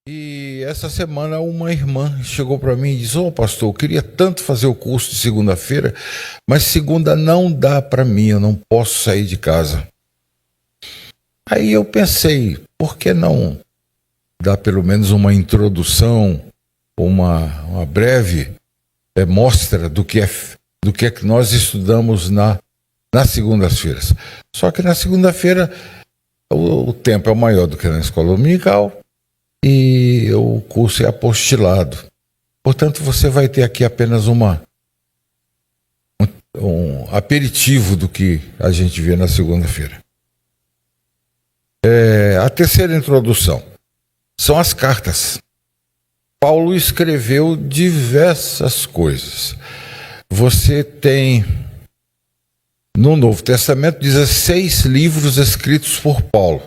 E essa semana uma irmã chegou para mim e disse: Ô pastor, eu queria tanto fazer o curso de segunda-feira, mas segunda não dá para mim, eu não posso sair de casa. Aí eu pensei, por que não dar pelo menos uma introdução, uma breve mostra do que é que nós estudamos nas segundas-feiras. Só que na segunda-feira o tempo é maior do que na escola dominical e o curso é apostilado. Portanto, você vai ter aqui apenas um aperitivo do que a gente vê na segunda-feira. A terceira introdução são as cartas. Paulo escreveu diversas coisas. Você tem no Novo Testamento 16 livros escritos por Paulo.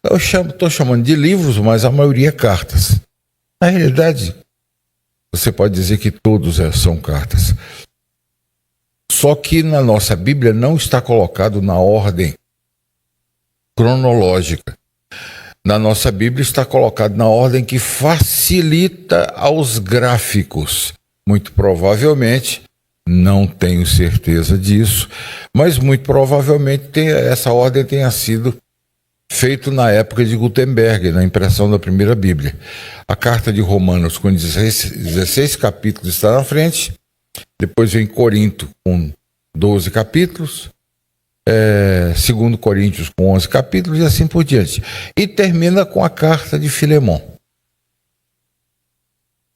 Eu estou chamando de livros, mas a maioria é cartas. Na realidade, você pode dizer que todos são cartas. Só que na nossa Bíblia não está colocado na ordem cronológica. Na nossa Bíblia está colocado na ordem que facilita aos gráficos. Muito provavelmente, não tenho certeza disso, mas muito provavelmente essa ordem tenha sido feita na época de Gutenberg, na impressão da primeira Bíblia. A carta de Romanos com 16 capítulos está na frente, depois vem Corinto com 12 capítulos, 2 Coríntios com 11 capítulos e assim por diante. E termina com a carta de Filemon.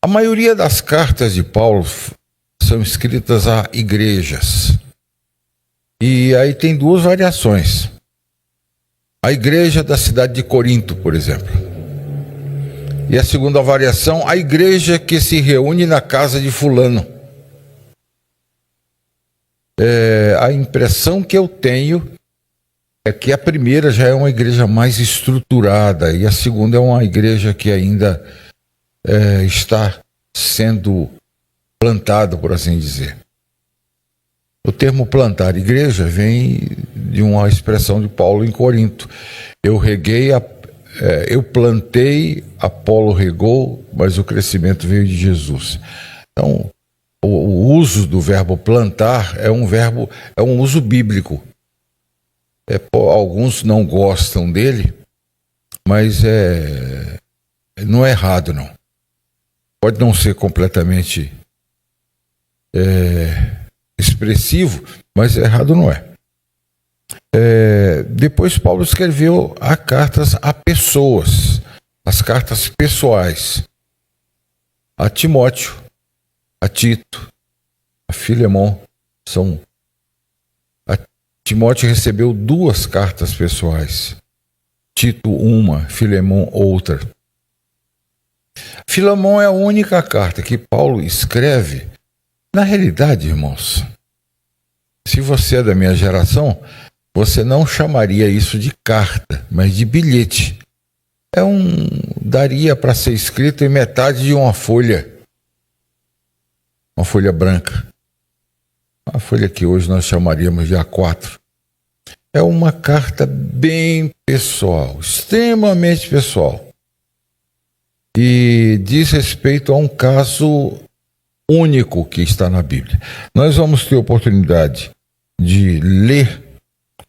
A maioria das cartas de Paulo são escritas a igrejas. E aí tem duas variações. A igreja da cidade de Corinto, por exemplo. E a segunda variação, a igreja que se reúne na casa de fulano. A impressão que eu tenho é que a primeira já é uma igreja mais estruturada e a segunda é uma igreja que ainda está sendo plantada, por assim dizer. O termo plantar igreja vem de uma expressão de Paulo em Corinto. Eu plantei, Apolo regou, mas o crescimento veio de Jesus. Então, o uso do verbo plantar é um uso bíblico. Alguns não gostam dele, mas não é errado, não. Pode não ser completamente expressivo, mas errado não é. Depois Paulo escreveu cartas a pessoas, as cartas pessoais, a Timóteo, a Tito, a Filemon. Timóteo recebeu 2 cartas pessoais, Tito uma, Filemon outra. Filemon é a única carta que Paulo escreve. Na realidade, irmãos, se você é da minha geração, você não chamaria isso de carta, mas de bilhete. Daria para ser escrito em metade de uma folha branca. A folha que hoje nós chamaríamos de A4. É uma carta bem pessoal, extremamente pessoal. E diz respeito a um caso único que está na Bíblia. Nós vamos ter oportunidade de ler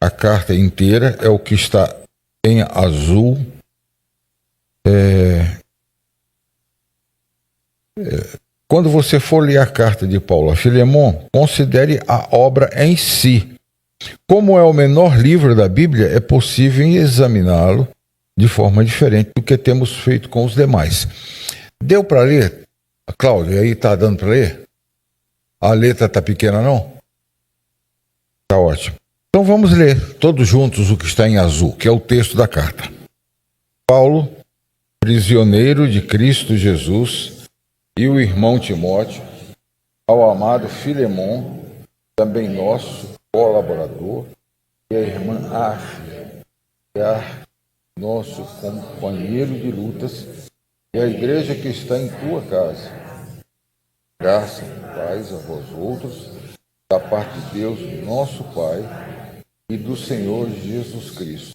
a carta inteira, é o que está em azul. Quando você for ler a carta de Paulo a Filemon, considere a obra em si. Como é o menor livro da Bíblia, é possível examiná-lo de forma diferente do que temos feito com os demais. Deu para ler? Cláudio, aí está dando para ler? A letra está pequena, não? Está ótimo. Então vamos ler todos juntos o que está em azul, que é o texto da carta. Paulo, prisioneiro de Cristo Jesus, e o irmão Timóteo, ao amado Filemon, também nosso colaborador, e a irmã Áfia, nosso companheiro de lutas, e a igreja que está em tua casa. Graça e paz a vós outros, da parte de Deus, nosso Pai, e do Senhor Jesus Cristo.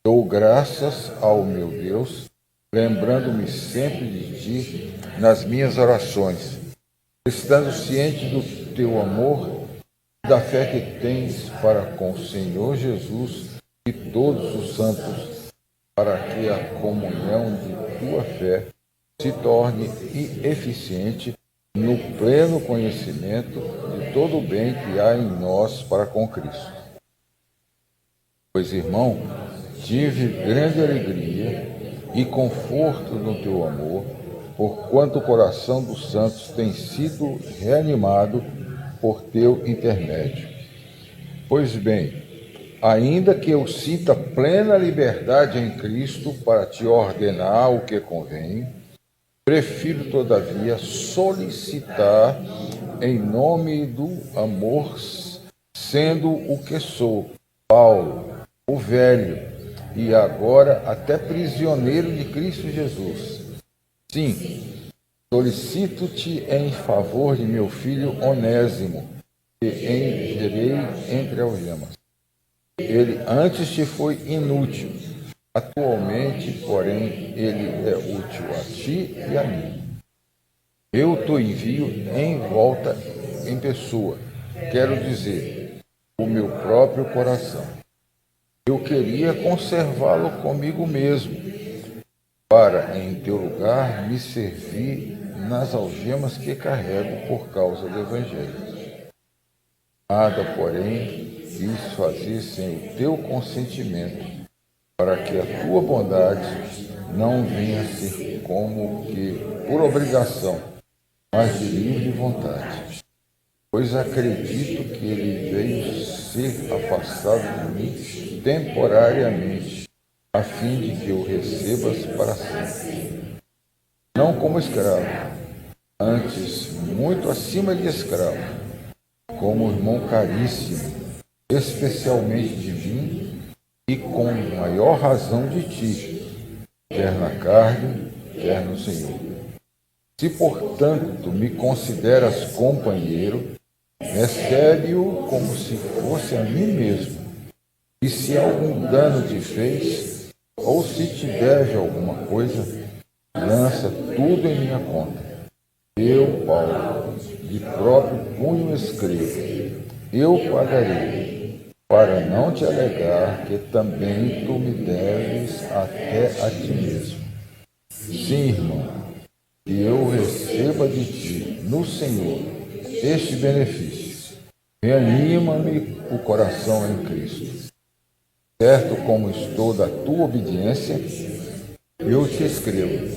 Dou graças ao meu Deus, lembrando-me sempre de ti nas minhas orações, estando ciente do teu amor e da fé que tens para com o Senhor Jesus e todos os santos, para que a comunhão de tua fé se torne eficiente no pleno conhecimento de todo o bem que há em nós para com Cristo. Pois, irmão, tive grande alegria e conforto no teu amor, porquanto o coração dos santos tem sido reanimado por teu intermédio. Pois bem, ainda que eu sinta plena liberdade em Cristo para te ordenar o que convém, prefiro, todavia, solicitar em nome do amor, sendo o que sou, Paulo, o velho, e agora até prisioneiro de Cristo Jesus. Sim, solicito-te em favor de meu filho Onésimo, que enviarei entre algemas. Ele antes te foi inútil, atualmente, porém, ele é útil a ti e a mim. Eu te envio em volta em pessoa, quero dizer, o meu próprio coração. Eu queria conservá-lo comigo mesmo, para, em teu lugar, me servir nas algemas que carrego por causa do Evangelho. Nada, porém, quis fazer sem o teu consentimento, para que a tua bondade não venha a ser como que por obrigação, mas de livre vontade. Pois acredito que ele veio ser afastado de mim temporariamente, a fim de que o recebas para sempre. Não como escravo, antes muito acima de escravo, como irmão caríssimo, especialmente de mim e com maior razão de ti, quer na carne, quer no Senhor. Se, portanto, tu me consideras companheiro, recebe-o como se fosse a mim mesmo. E se algum dano te fez, ou se te deve alguma coisa, lança tudo em minha conta. Eu, Paulo, de próprio punho escrevo, eu pagarei, para não te alegar que também tu me deves até a ti mesmo. Sim, irmão, que eu receba de ti, no Senhor, este benefício. Reanima-me o coração em Cristo. Certo como estou da tua obediência, eu te escrevo,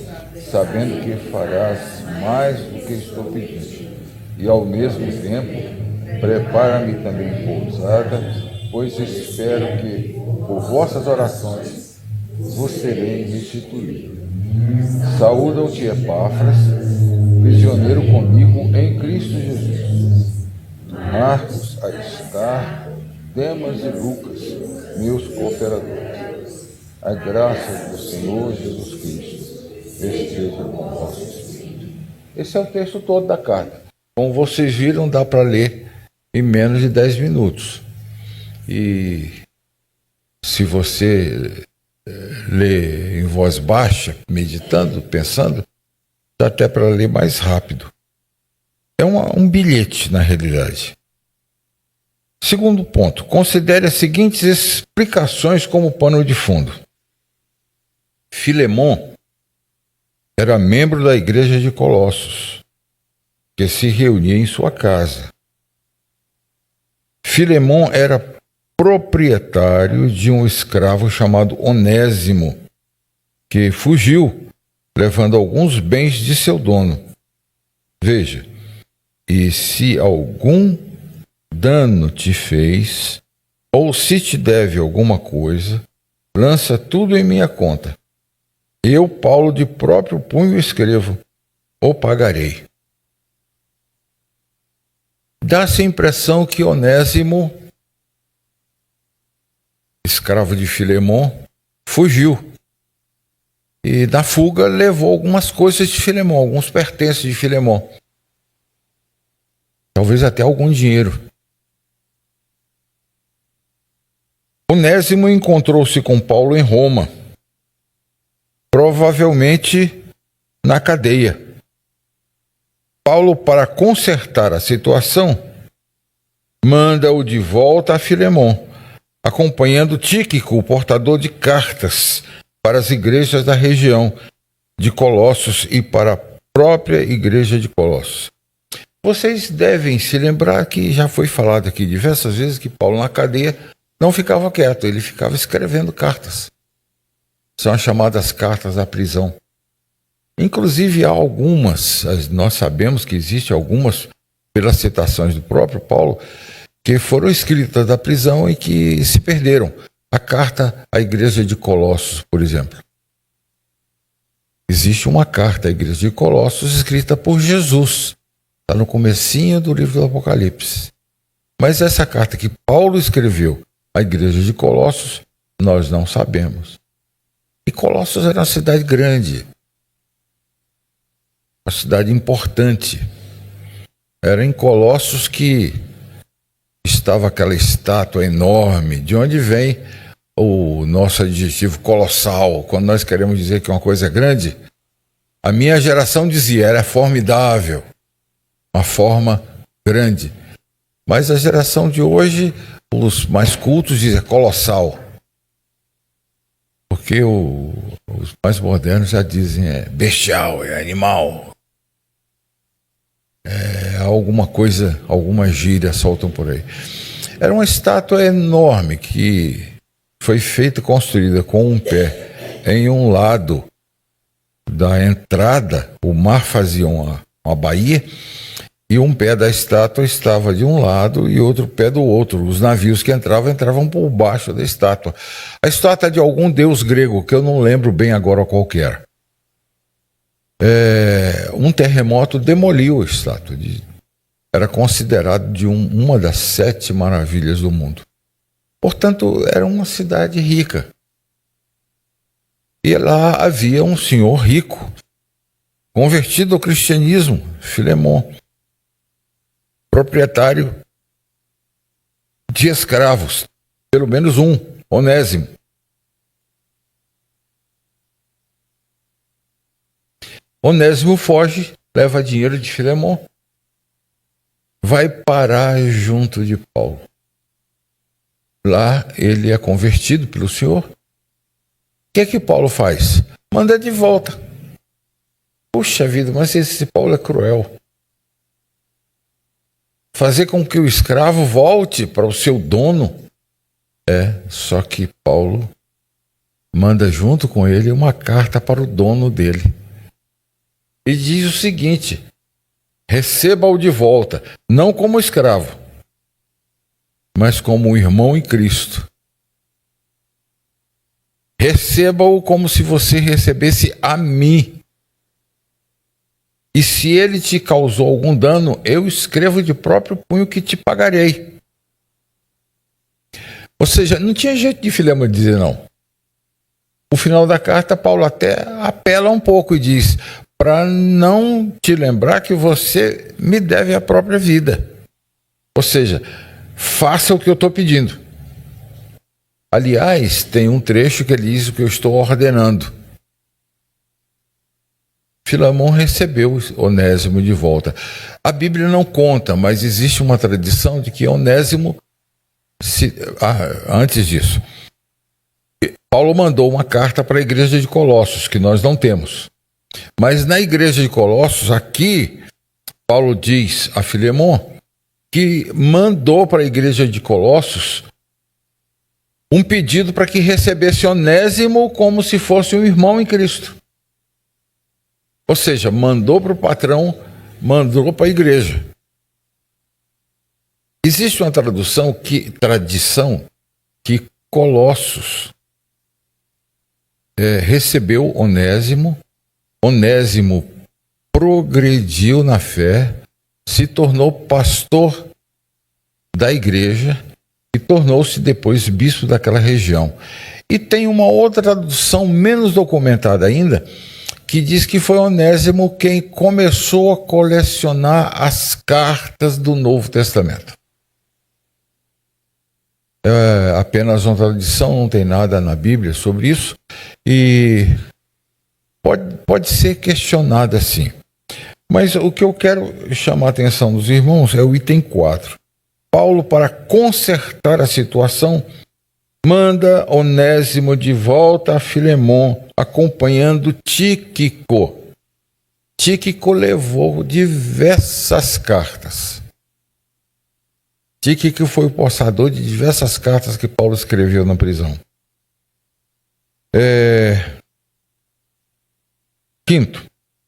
sabendo que farás mais do que estou pedindo. E ao mesmo tempo, prepara-me também pousada, pois espero que, por vossas orações, vos serei restituído. Saúda-te, Epáfras, prisioneiro comigo em Cristo Jesus. Marcos, Aristarco, Demas e Lucas, meus cooperadores. A graça do Senhor Jesus Cristo esteja com o vosso espírito. Esse é o texto todo da carta. Como vocês viram, dá para ler em menos de 10 minutos. E se você ler em voz baixa, meditando, pensando, dá até para ler mais rápido. É um bilhete, na realidade. Segundo ponto, considere as seguintes explicações como pano de fundo. Filemon era membro da igreja de Colossos, que se reunia em sua casa. Filemon era proprietário de um escravo chamado Onésimo, que fugiu, levando alguns bens de seu dono. Veja, e se algum dano te fez, ou se te deve alguma coisa, lança tudo em minha conta. Eu, Paulo, de próprio punho escrevo, o pagarei. Dá-se a impressão que Onésimo, escravo de Filemon, fugiu. E na fuga levou algumas coisas de Filemon, alguns pertences de Filemon. Talvez até algum dinheiro. Onésimo encontrou-se com Paulo em Roma, provavelmente na cadeia. Paulo, para consertar a situação, manda-o de volta a Filemon, acompanhando Tíquico, o portador de cartas para as igrejas da região de Colossos e para a própria igreja de Colossos. Vocês devem se lembrar que já foi falado aqui diversas vezes que Paulo na cadeia não ficava quieto, ele ficava escrevendo cartas. São as chamadas cartas da prisão. Inclusive há algumas, nós sabemos que existem algumas, pelas citações do próprio Paulo, que foram escritas da prisão e que se perderam. A carta à igreja de Colossos, por exemplo. Existe uma carta à igreja de Colossos escrita por Jesus. Está no comecinho do livro do Apocalipse. Mas essa carta que Paulo escreveu à igreja de Colossos, nós não sabemos. E Colossos era uma cidade grande. Uma cidade importante. Era em Colossos que estava aquela estátua enorme, de onde vem o nosso adjetivo colossal. Quando nós queremos dizer que uma coisa é grande, a minha geração dizia, era formidável, uma forma grande. Mas a geração de hoje, os mais cultos dizem colossal. Porque os mais modernos já dizem bestial, é animal. Alguma coisa, alguma gíria soltam por aí. Era uma estátua enorme que foi feita e construída com um pé em um lado da entrada, o mar fazia uma baía, e um pé da estátua estava de um lado e outro pé do outro. Os navios que entravam por baixo da estátua. A estátua é de algum deus grego, que eu não lembro bem agora qual que era. Um terremoto demoliu a estátua. Era considerado de uma das 7 maravilhas do mundo. Portanto, era uma cidade rica. E lá havia um senhor rico, convertido ao cristianismo, Filemon, proprietário de escravos, pelo menos um, Onésimo. Onésimo foge, leva dinheiro de Filemon, vai parar junto de Paulo. Lá ele é convertido pelo Senhor. O que é que Paulo faz? Manda de volta. Puxa vida, mas esse Paulo é cruel. Fazer com que o escravo volte para o seu dono. Só que Paulo manda junto com ele uma carta para o dono dele. E diz o seguinte: receba-o de volta, não como escravo, mas como um irmão em Cristo. Receba-o como se você recebesse a mim. E se ele te causou algum dano, eu escrevo de próprio punho que te pagarei. Ou seja, não tinha jeito de Filemon dizer não. No final da carta, Paulo até apela um pouco e diz: para não te lembrar que você me deve a própria vida. Ou seja, faça o que eu estou pedindo. Aliás, tem um trecho que ele diz o que eu estou ordenando. Filemon recebeu Onésimo de volta. A Bíblia não conta, mas existe uma tradição de que Onésimo, antes disso, Paulo mandou uma carta para a igreja de Colossos, que nós não temos. Mas na igreja de Colossos, aqui, Paulo diz a Filemon que mandou para a igreja de Colossos um pedido para que recebesse Onésimo como se fosse um irmão em Cristo. Ou seja, mandou para o patrão, mandou para a igreja. Existe uma tradição que Colossos recebeu Onésimo. Onésimo progrediu na fé, se tornou pastor da igreja e tornou-se depois bispo daquela região. E tem uma outra tradução menos documentada ainda, que diz que foi Onésimo quem começou a colecionar as cartas do Novo Testamento. É apenas uma tradição, não tem nada na Bíblia sobre isso, e pode ser questionado assim. Mas o que eu quero chamar a atenção dos irmãos é o item 4. Paulo, para consertar a situação, manda Onésimo de volta a Filemon, acompanhando Tíquico. Tíquico levou diversas cartas. Tíquico foi o portador de diversas cartas que Paulo escreveu na prisão. Quinto,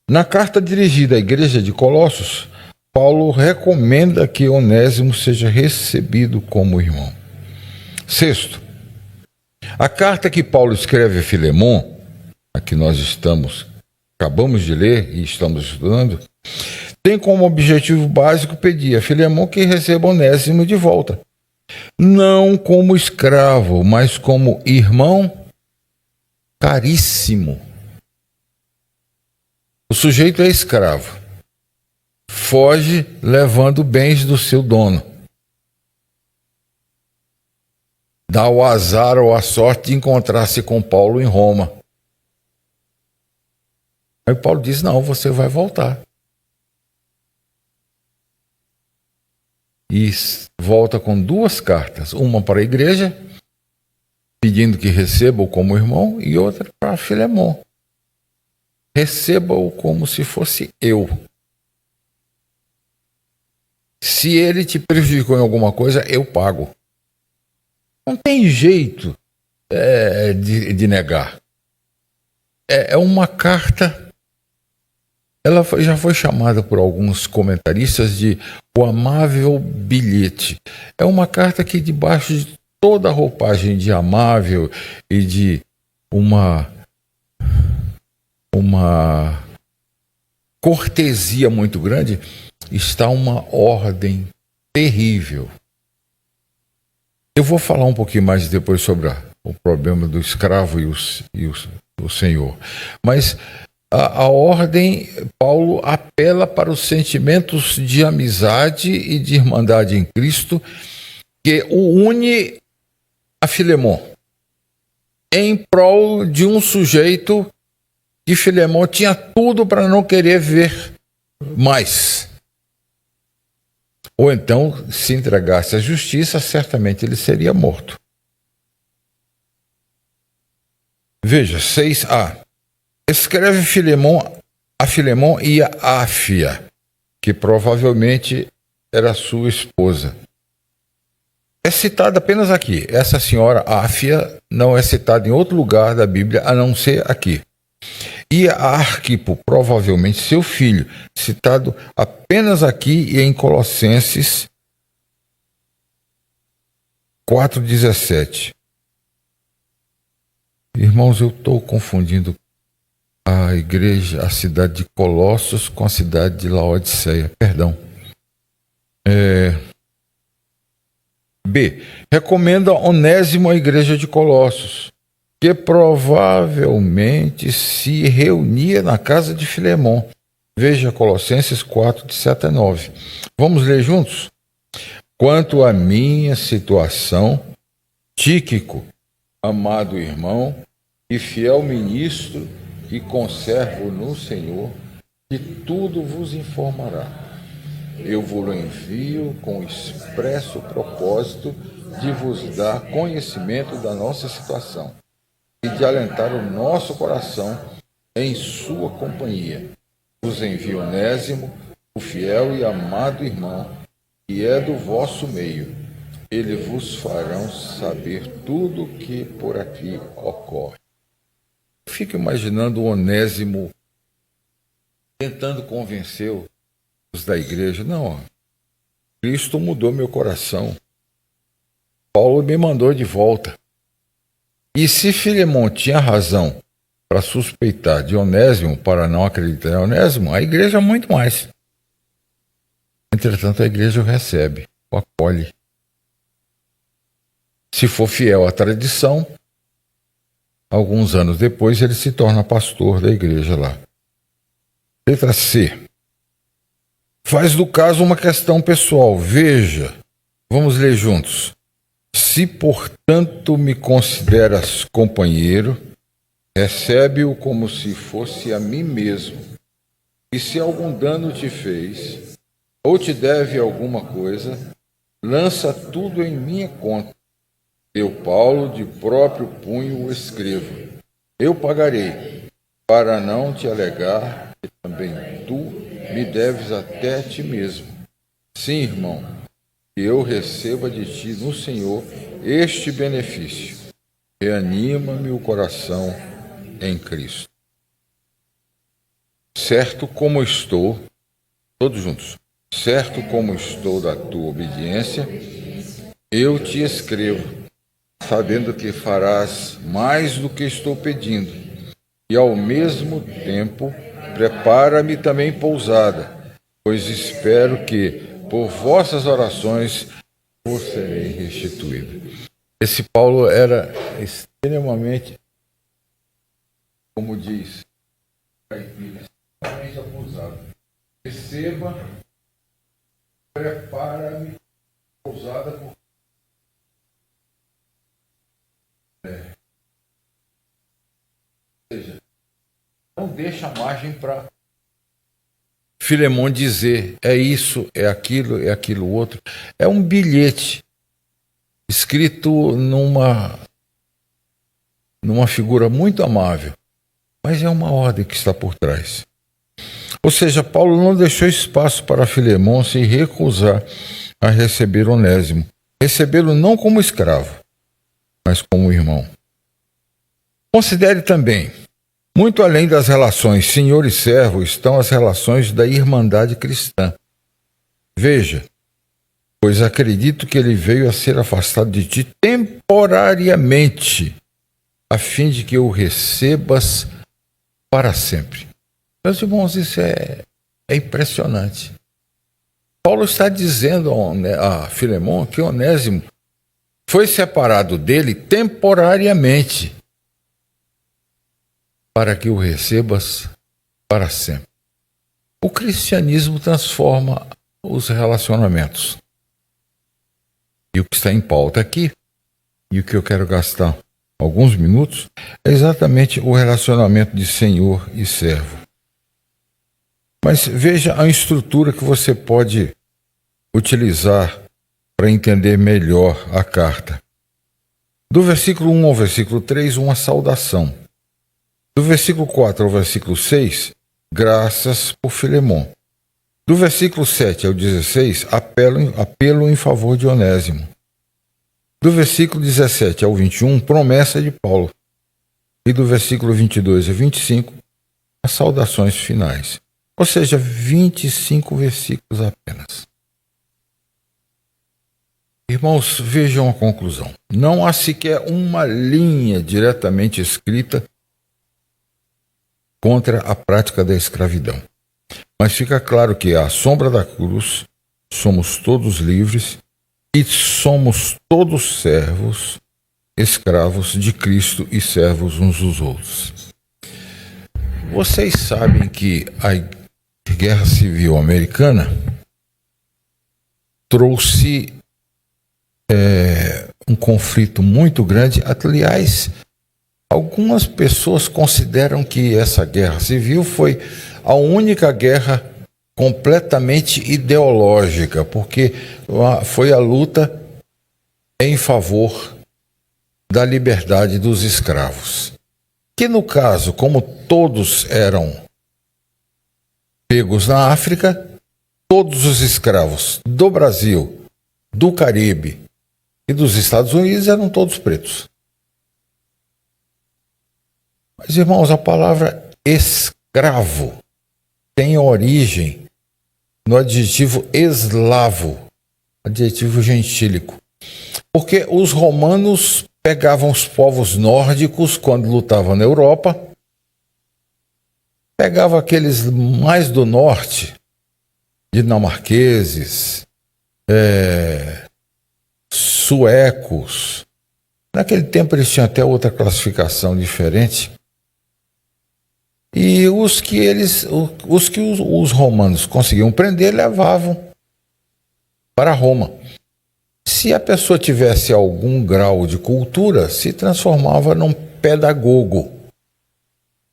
na carta dirigida à igreja de Colossos, Paulo recomenda que Onésimo seja recebido como irmão. Sexto, a carta que Paulo escreve a Filemon, a que nós acabamos de ler e estamos estudando, tem como objetivo básico pedir a Filemon que receba Onésimo de volta. Não como escravo, mas como irmão caríssimo. O sujeito é escravo. Foge levando bens do seu dono. Dá o azar ou a sorte de encontrar-se com Paulo em Roma. Aí Paulo diz, não, você vai voltar. E volta com 2 cartas. Uma para a igreja, pedindo que receba-o como irmão, e outra para Filemon. Receba-o como se fosse eu. Se ele te prejudicou em alguma coisa, eu pago. Não tem jeito de negar. É uma carta, ela já foi chamada por alguns comentaristas de o amável bilhete. É uma carta que, debaixo de toda a roupagem de amável e de uma cortesia muito grande, está uma ordem terrível. Eu vou falar um pouquinho mais depois sobre o problema do escravo e o senhor. Mas a ordem, Paulo apela para os sentimentos de amizade e de irmandade em Cristo, que o une a Filemon, em prol de um sujeito que Filemon tinha tudo para não querer ver mais. Ou então, se entregasse à justiça, certamente ele seria morto. Veja, 6a. Escreve a Filemon e a Áfia, que provavelmente era sua esposa. É citada apenas aqui. Essa senhora Áfia não é citada em outro lugar da Bíblia, a não ser aqui. E a Arquipo, provavelmente seu filho, citado apenas aqui e em Colossenses 4,17. Irmãos, eu estou confundindo a igreja, a cidade de Colossos com a cidade de Laodiceia. Perdão. B. Recomenda Onésimo à igreja de Colossos, que provavelmente se reunia na casa de Filemon. Veja Colossenses 4, de 7 a 9. Vamos ler juntos? Quanto à minha situação, Tíquico, amado irmão e fiel ministro e conservo no Senhor, de tudo vos informará. Eu vos envio com expresso propósito de vos dar conhecimento da nossa situação e de alentar o nosso coração em sua companhia. Vos envio Onésimo, o fiel e amado irmão, que é do vosso meio. Ele vos farão saber tudo o que por aqui ocorre. Eu fico imaginando o Onésimo tentando convencer os da igreja. Não, Cristo mudou meu coração. Paulo me mandou de volta. E se Filemon tinha razão para suspeitar de Onésimo, para não acreditar em Onésimo, a igreja muito mais. Entretanto, a igreja o recebe, o acolhe. Se for fiel à tradição, alguns anos depois ele se torna pastor da igreja lá. Letra C. Faz do caso uma questão pessoal. Veja, vamos ler juntos. Se, portanto, me consideras companheiro, recebe-o como se fosse a mim mesmo. E se algum dano te fez, ou te deve alguma coisa, lança tudo em minha conta. Eu, Paulo, de próprio punho o escrevo. Eu pagarei, para não te alegar que também tu me deves até a ti mesmo. Sim, irmão, que eu receba de ti no Senhor este benefício. Reanima-me o coração em Cristo. Certo como estou, todos juntos, certo como estou da tua obediência, eu te escrevo, sabendo que farás mais do que estou pedindo, e ao mesmo tempo prepara-me também pousada, pois espero que, por vossas orações, vos serei restituído. Esse Paulo era extremamente, como diz, extremamente abusado. Receba, prepara-me pousada por Ou seja, não deixa margem para Filemon dizer é isso, é aquilo outro. É um bilhete escrito numa figura muito amável, mas é uma ordem que está por trás. Ou seja, Paulo não deixou espaço para Filemon se recusar a receber Onésimo. Recebê-lo não como escravo, mas como irmão. Considere também, muito além das relações senhor e servo, estão as relações da irmandade cristã. Veja, pois acredito que ele veio a ser afastado de ti temporariamente, a fim de que o recebas para sempre. Meus irmãos, isso é impressionante. Paulo está dizendo a Filemon que Onésimo foi separado dele temporariamente, para que o recebas para sempre. O cristianismo transforma os relacionamentos. E o que está em pauta aqui, e o que eu quero gastar alguns minutos, é exatamente o relacionamento de senhor e servo. Mas veja a estrutura que você pode utilizar para entender melhor a carta. Do versículo 1 ao versículo 3, uma saudação. Do versículo 4 ao versículo 6, graças por Filemon. Do versículo 7 ao 16, apelo em favor de Onésimo. Do versículo 17 ao 21, promessa de Paulo. E do versículo 22 a 25, as saudações finais. Ou seja, 25 versículos apenas. Irmãos, vejam a conclusão. Não há sequer uma linha diretamente escrita contra a prática da escravidão. Mas fica claro que à sombra da cruz somos todos livres e somos todos servos, escravos de Cristo e servos uns dos outros. Vocês sabem que a Guerra Civil Americana trouxe um conflito muito grande. Aliás, algumas pessoas consideram que essa guerra civil foi a única guerra completamente ideológica, porque foi a luta em favor da liberdade dos escravos. Que no caso, como todos eram pegos na África, todos os escravos do Brasil, do Caribe e dos Estados Unidos eram todos pretos. Mas, irmãos, a palavra escravo tem origem no adjetivo eslavo, adjetivo gentílico. Porque os romanos pegavam os povos nórdicos quando lutavam na Europa, pegavam aqueles mais do norte, dinamarqueses, suecos. Naquele tempo eles tinham até outra classificação diferente. E os que os romanos conseguiam prender, levavam para Roma. Se a pessoa tivesse algum grau de cultura, se transformava num pedagogo,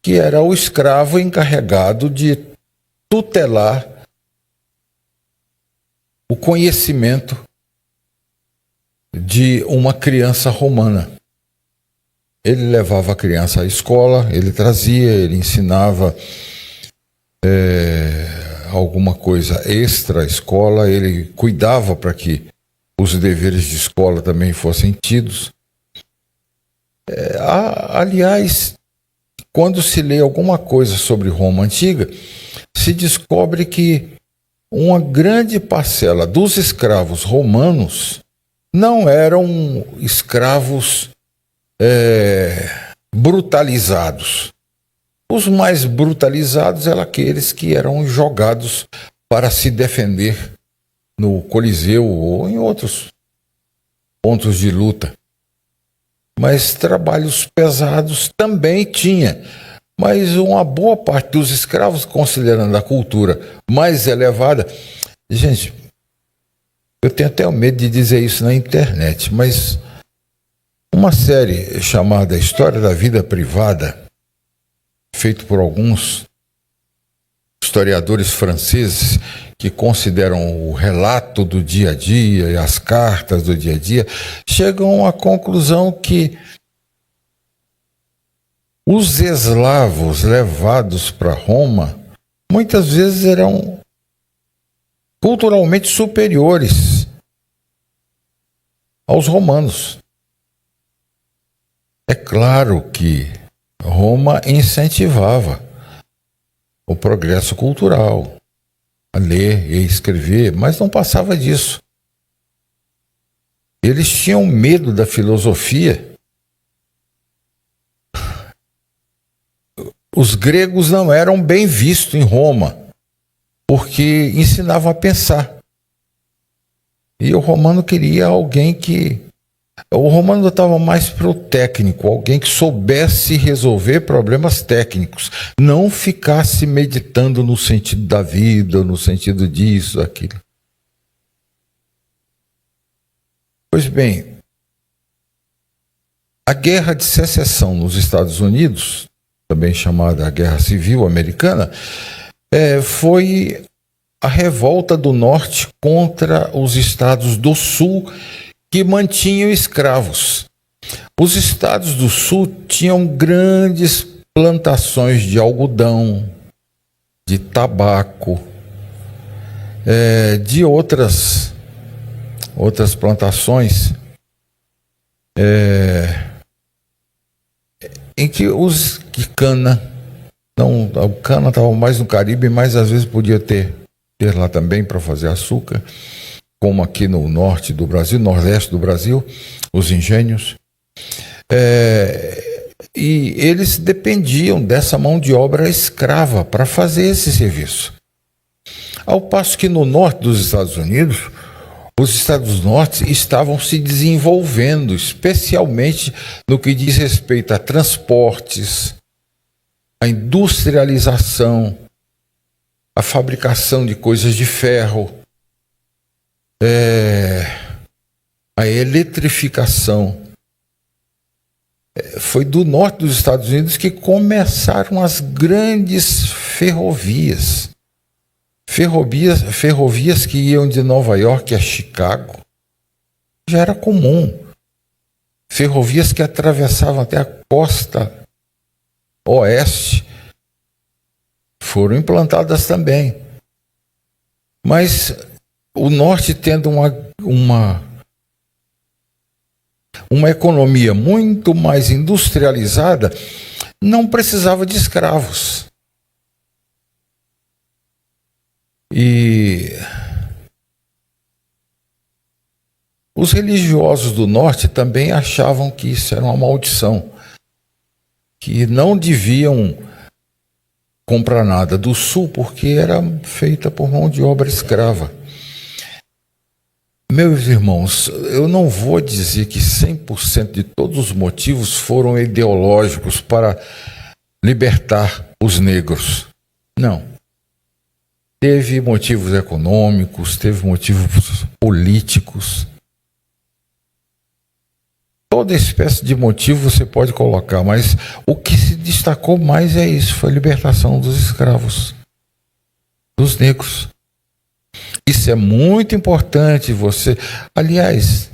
que era o escravo encarregado de tutelar o conhecimento de uma criança romana. Ele levava a criança à escola, ele trazia, ele ensinava alguma coisa extra à escola, ele cuidava para que os deveres de escola também fossem tidos. Aliás, quando se lê alguma coisa sobre Roma antiga, se descobre que uma grande parcela dos escravos romanos não eram escravos brutalizados. Os mais brutalizados eram aqueles que eram jogados para se defender no Coliseu ou em outros pontos de luta. Mas trabalhos pesados também tinha. Mas uma boa parte dos escravos, considerando a cultura mais elevada... Gente, eu tenho até o medo de dizer isso na internet, mas uma série chamada História da Vida Privada, feita por alguns historiadores franceses que consideram o relato do dia a dia e as cartas do dia a dia, chegam à conclusão que os eslavos levados para Roma muitas vezes eram culturalmente superiores aos romanos. É claro que Roma incentivava o progresso cultural, a ler e escrever, mas não passava disso. Eles tinham medo da filosofia. Os gregos não eram bem vistos em Roma, porque ensinavam a pensar. E o romano queria alguém que... O romano estava mais para o técnico, alguém que soubesse resolver problemas técnicos, não ficasse meditando no sentido da vida, no sentido disso, daquilo. Pois bem, a Guerra de Secessão nos Estados Unidos, também chamada Guerra Civil Americana, foi a revolta do Norte contra os estados do Sul que mantinham escravos. Os estados do Sul tinham grandes plantações de algodão, de tabaco, de outras plantações, em que cana, não, a cana estava mais no Caribe, mas às vezes podia ter lá também para fazer açúcar, como aqui no norte do Brasil, nordeste do Brasil, os engenhos. E eles dependiam dessa mão de obra escrava para fazer esse serviço. Ao passo que no norte dos Estados Unidos, os estados do norte estavam se desenvolvendo, especialmente no que diz respeito a transportes, a industrialização, a fabricação de coisas de ferro, a eletrificação. Foi do norte dos Estados Unidos que começaram as grandes ferrovias. Ferrovias que iam de Nova York a Chicago. Já era comum. Ferrovias que atravessavam até a costa oeste foram implantadas também. Mas o norte, tendo uma economia muito mais industrializada, não precisava de escravos. E os religiosos do norte também achavam que isso era uma maldição, que não deviam comprar nada do sul porque era feita por mão de obra escrava. Meus irmãos, eu não vou dizer que 100% de todos os motivos foram ideológicos para libertar os negros. Não. Teve motivos econômicos, teve motivos políticos, Toda espécie de motivo você pode colocar, mas o que se destacou mais é isso, foi a libertação dos escravos, dos negros. Isso é muito importante você... Aliás,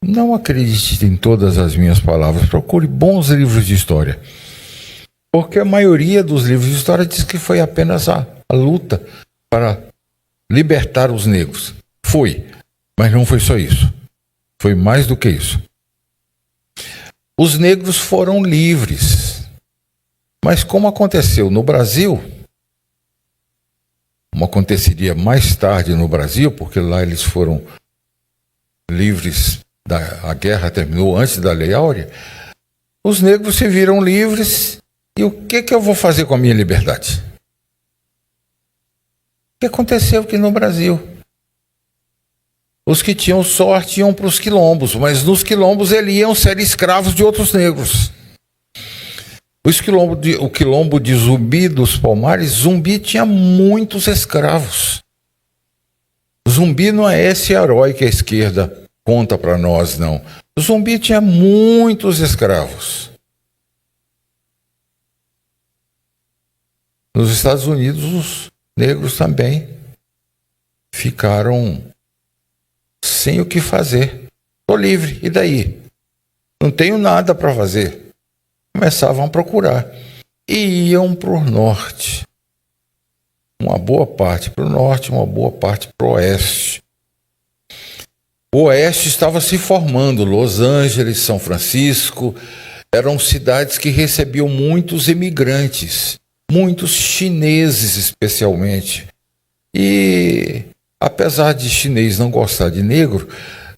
não acredite em todas as minhas palavras, procure bons livros de história. Porque a maioria dos livros de história diz que foi apenas a luta para libertar os negros. Foi, mas não foi só isso. Foi mais do que isso. Os negros foram livres. Mas como aconteceu no Brasil, como aconteceria mais tarde no Brasil, porque lá eles foram livres, a guerra terminou antes da Lei Áurea, os negros se viram livres. E o que eu vou fazer com a minha liberdade? O que aconteceu aqui no Brasil? Os que tinham sorte iam para os quilombos, mas nos quilombos eles iam ser escravos de outros negros. O quilombo de Zumbi dos Palmares, Zumbi tinha muitos escravos. Zumbi não é esse herói que a esquerda conta para nós, não. Zumbi tinha muitos escravos. Nos Estados Unidos, os negros também ficaram sem o que fazer. Estou livre, e daí? Não tenho nada para fazer. Começavam a procurar. E iam para o norte. Uma boa parte para o norte, uma boa parte para o oeste. O oeste estava se formando. Los Angeles, São Francisco, eram cidades que recebiam muitos imigrantes. Muitos chineses, especialmente. E, apesar de chinês não gostar de negro,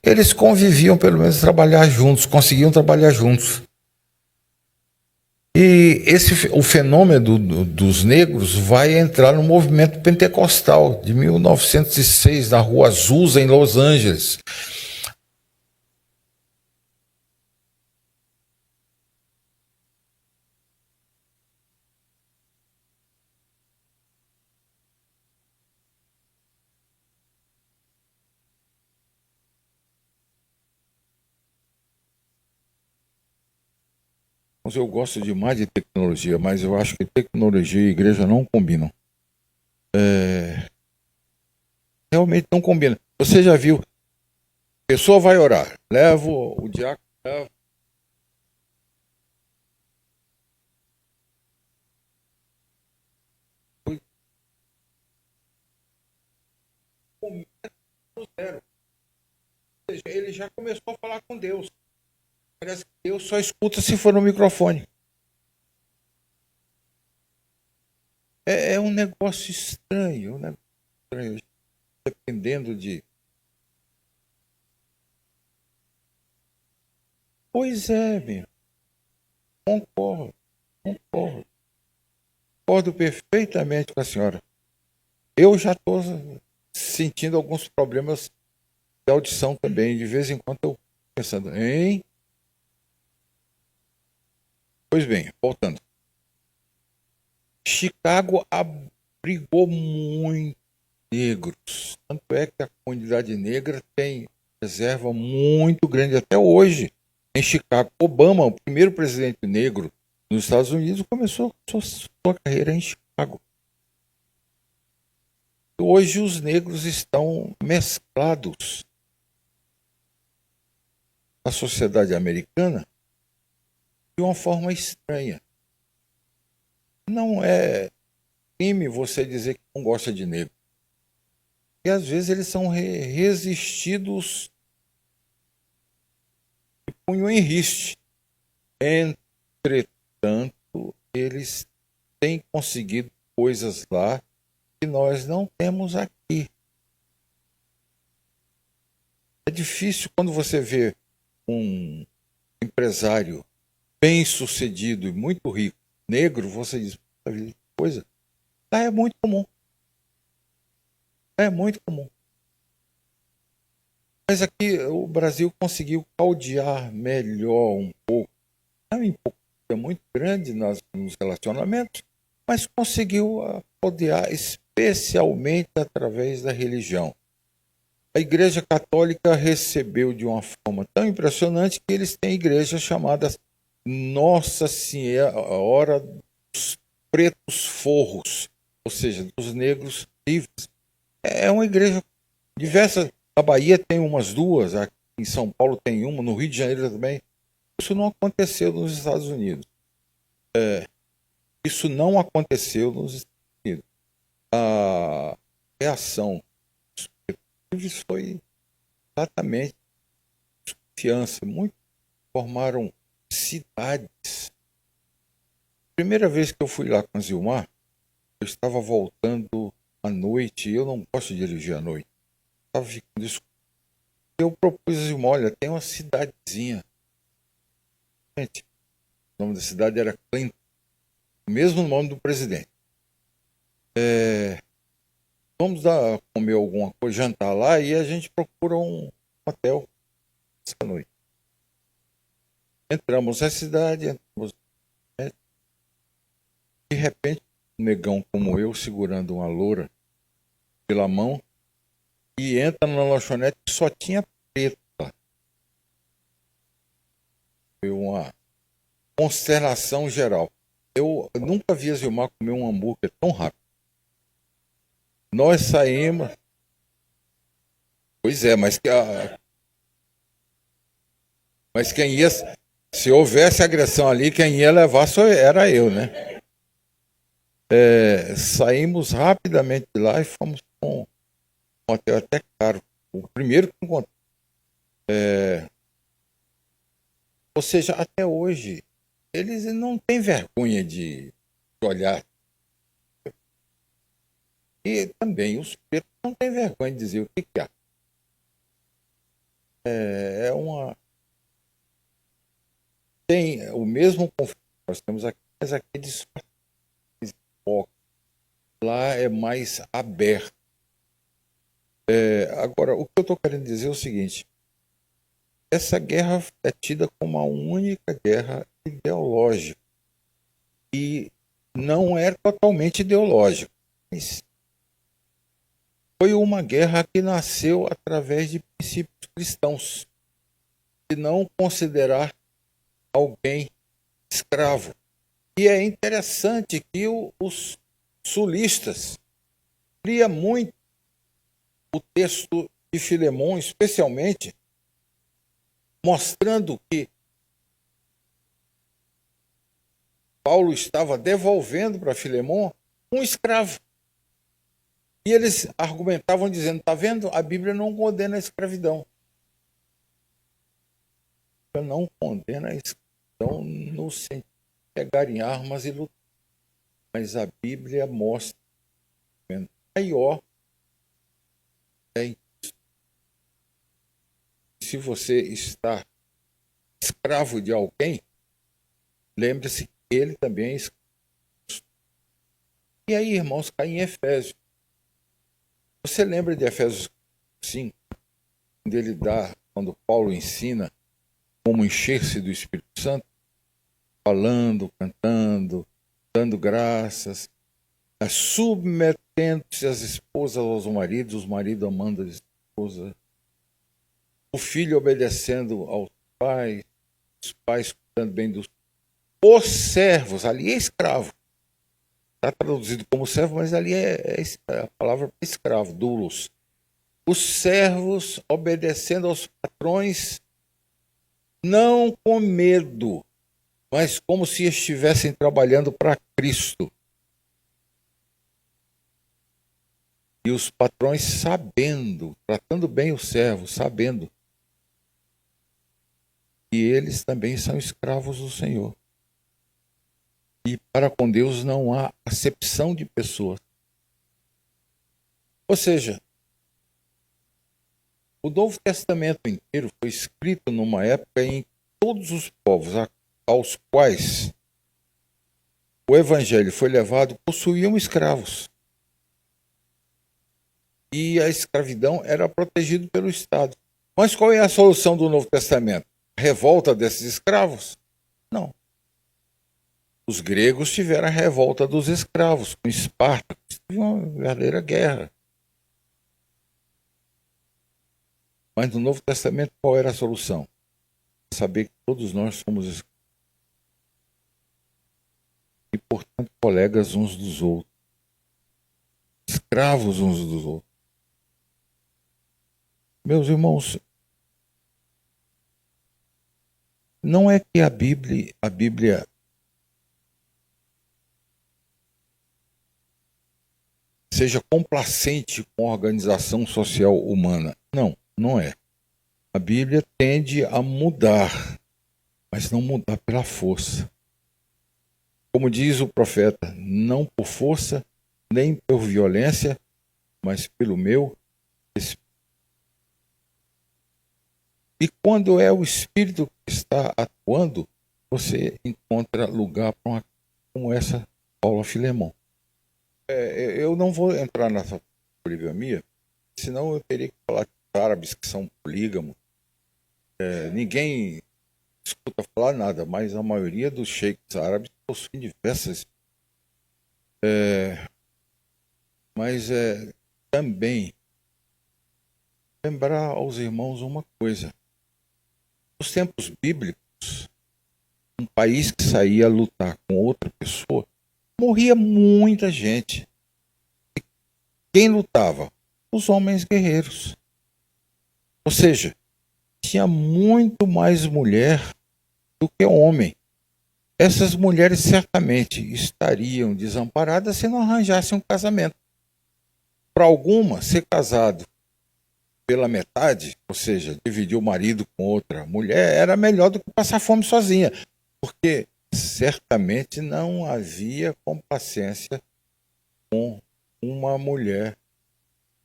eles conviviam, pelo menos, trabalhar juntos, conseguiam trabalhar juntos. E o fenômeno dos negros vai entrar no movimento pentecostal de 1906, na Rua Azusa, em Los Angeles. Eu gosto demais de tecnologia, mas eu acho que tecnologia e igreja não combinam. Realmente não combinam. Você já viu? A pessoa vai orar, leva o diácono, leva. Zero. Ou seja, ele já começou a falar com Deus. Parece que Deus só escuta se for no microfone. É um negócio estranho, dependendo de... Pois é, meu. Concordo perfeitamente com a senhora. Eu já estou sentindo alguns problemas de audição também. De vez em quando eu estou pensando, hein? Pois bem, voltando. Chicago abrigou muitos negros. Tanto é que a comunidade negra tem reserva muito grande até hoje em Chicago. Obama, o primeiro presidente negro nos Estados Unidos, começou sua carreira em Chicago. Hoje os negros estão mesclados na sociedade americana de uma forma estranha. Não é crime você dizer que não gosta de negro. E às vezes eles são resistidos de punho em riste. Entretanto, eles têm conseguido coisas lá que nós não temos aqui. É difícil quando você vê um empresário bem-sucedido e muito rico, negro, você diz, coisa, lá é muito comum. É muito comum. Mas aqui o Brasil conseguiu caldear melhor um pouco. É uma importância muito grande nos relacionamentos, mas conseguiu caldear especialmente através da religião. A Igreja Católica recebeu de uma forma tão impressionante que eles têm igrejas chamadas Nossa Senhora dos Pretos Forros, ou seja, dos negros livres. É uma igreja diversa. Na Bahia tem umas duas, aqui em São Paulo tem uma, no Rio de Janeiro também. Isso não aconteceu nos Estados Unidos. Isso não aconteceu nos Estados Unidos. A reação dos pretos livres foi exatamente confiança. Muitos formaram cidades. Primeira vez que eu fui lá com a Zilmar, eu estava voltando à noite, e eu não gosto de dirigir à noite. Estava ficando escuro. Eu propus a Zilmar, olha, tem uma cidadezinha. Gente, o nome da cidade era Clinton, o mesmo nome do presidente. Vamos comer alguma coisa, jantar lá, e a gente procura um hotel essa noite. Entramos na cidade, de repente, um negão como eu, segurando uma loura pela mão, e entra na lanchonete que só tinha preto lá. Foi uma consternação geral. Eu nunca vi a Zilmar comer um hambúrguer tão rápido. Nós saímos. Pois é, mas quem ia. Se houvesse agressão ali, quem ia levar só era eu, né? Saímos rapidamente de lá e fomos com um hotel até caro. O primeiro que encontrei. Ou seja, até hoje, eles não têm vergonha de olhar. E também os pretos não têm vergonha de dizer o que há. Tem o mesmo conflito que nós temos aqui, mas aqui é disfarçado. Lá é mais aberto. Agora, o que eu estou querendo dizer é o seguinte: essa guerra é tida como a única guerra ideológica. E não é totalmente ideológica. Mas foi uma guerra que nasceu através de princípios cristãos. De não considerar alguém escravo. E é interessante que os sulistas cria muito o texto de Filemão, especialmente mostrando que Paulo estava devolvendo para Filemão um escravo. E eles argumentavam dizendo, está vendo? A Bíblia não condena a escravidão. Ela não condena a escravidão no sentido de pegar em armas e lutar. Mas a Bíblia mostra que maior é isso. Se você está escravo de alguém, lembre-se que ele também é escravo. E aí, irmãos, cai em Efésios. Você lembra de Efésios 5, quando Paulo ensina como encher-se do Espírito Santo? Falando, cantando, dando graças, submetendo-se as esposas aos maridos, os maridos amando as esposas, o filho obedecendo aos pais, os pais cuidando bem dos os servos, ali é escravo. Está traduzido como servo, mas ali é a palavra escravo, doulos. Os servos obedecendo aos patrões, não com medo, mas como se estivessem trabalhando para Cristo. E os patrões sabendo, tratando bem os servos, sabendo que eles também são escravos do Senhor. E para com Deus não há acepção de pessoas. Ou seja, o Novo Testamento inteiro foi escrito numa época em que todos os povos aos quais o Evangelho foi levado possuíam escravos. E a escravidão era protegida pelo Estado. Mas qual é a solução do Novo Testamento? A revolta desses escravos? Não. Os gregos tiveram a revolta dos escravos, com Esparta, teve uma verdadeira guerra. Mas no Novo Testamento, qual era a solução? Saber que todos nós somos escravos e, portanto, colegas uns dos outros, escravos uns dos outros. Meus irmãos, não é que a Bíblia seja complacente com a organização social humana. Não, não é. A Bíblia tende a mudar, mas não mudar pela força. Como diz o profeta, não por força, nem por violência, mas pelo meu Espírito. E quando é o Espírito que está atuando, você encontra lugar para uma como essa Paula Filemon. Eu não vou entrar nessa poligamia, senão eu teria que falar de árabes que são polígamos. Ninguém escuta falar nada, mas a maioria dos sheiks árabes possuem diversas. Mas também lembrar aos irmãos uma coisa. Nos tempos bíblicos, um país que saía a lutar com outra pessoa, morria muita gente. E quem lutava? Os homens guerreiros. Ou seja, tinha muito mais mulher do que homem. Essas mulheres certamente estariam desamparadas se não arranjassem um casamento. Para alguma, ser casado pela metade, ou seja, dividir o marido com outra mulher, era melhor do que passar fome sozinha, porque certamente não havia complacência com uma mulher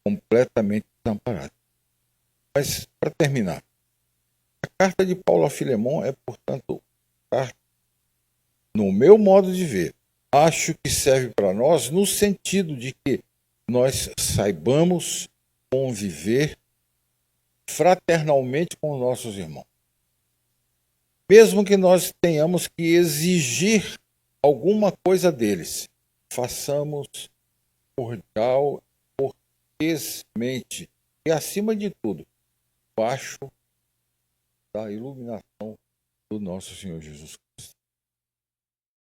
completamente desamparada. Mas, para terminar, a carta de Paulo a Filemon é, portanto, no meu modo de ver, acho que serve para nós no sentido de que nós saibamos conviver fraternalmente com os nossos irmãos. Mesmo que nós tenhamos que exigir alguma coisa deles, façamos cordial, cortesmente e, acima de tudo, baixo da iluminação do nosso Senhor Jesus Cristo.